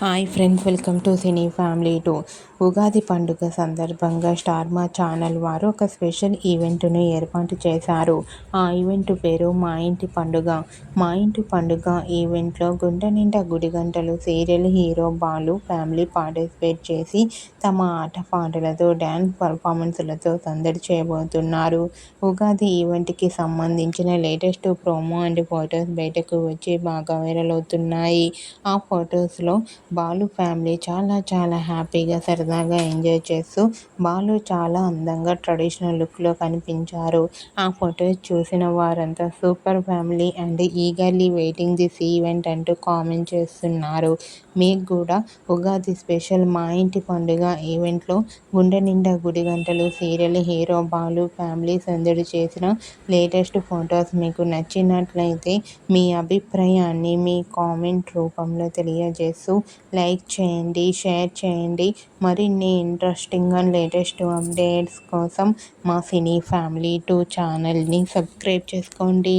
Hi friends, welcome to cine family 2. Ugadi పండుగ సందర్భంగా star మా ఛానల్ వారు ఒక స్పెషల్ ఈవెంట్ను ఏర్పాటు చేశారు. ఆ ఈవెంట్ పేరు మా ఇంటి పండుగ. మా ఇంటి పండుగ ఈవెంట్లో గుండె నిండా గుడి గంటలు serial hero Balu family participate చేసి తమ ఆటపాటలతో డ్యాన్స్ పర్ఫార్మెన్స్లతో సందడి చేయబోతున్నారు. ఉగాది ఈవెంట్కి సంబంధించిన లేటెస్ట్ ప్రోమో అండ్ ఫొటోస్ బయటకు వచ్చి బాగా వైరల్ అవుతున్నాయి. ఆ ఫొటోస్లో బాలు ఫ్యామిలీ చాలా హ్యాపీగా సరదాగా ఎంజాయ్ చేస్తూ బాలు చాలా అందంగా ట్రెడిషనల్ లుక్లో కనిపించారు. ఆ ఫొటోస్ చూసిన వారంతా super family and eagerly waiting this event అంటూ కామెంట్ చేస్తున్నారు. మీకు కూడా ఉగాది స్పెషల్ మా ఇంటి పండుగ ఈవెంట్లో గుండె నిండా గుడి గంటలు సీరియల్ హీరో బాలు ఫ్యామిలీ సందడి చేసిన లేటెస్ట్ ఫొటోస్ మీకు నచ్చినట్లయితే మీ అభిప్రాయాన్ని మీ కామెంట్ రూపంలో తెలియజేస్తూ లైక్ చేయండి, షేర్ చేయండి. మరిన్ని ఇంట్రెస్టింగ్ అండ్ లేటెస్ట్ అప్డేట్స్ కోసం మా సినీ ఫ్యామిలీ 2 ఛానల్ని సబ్స్క్రైబ్ చేసుకోండి.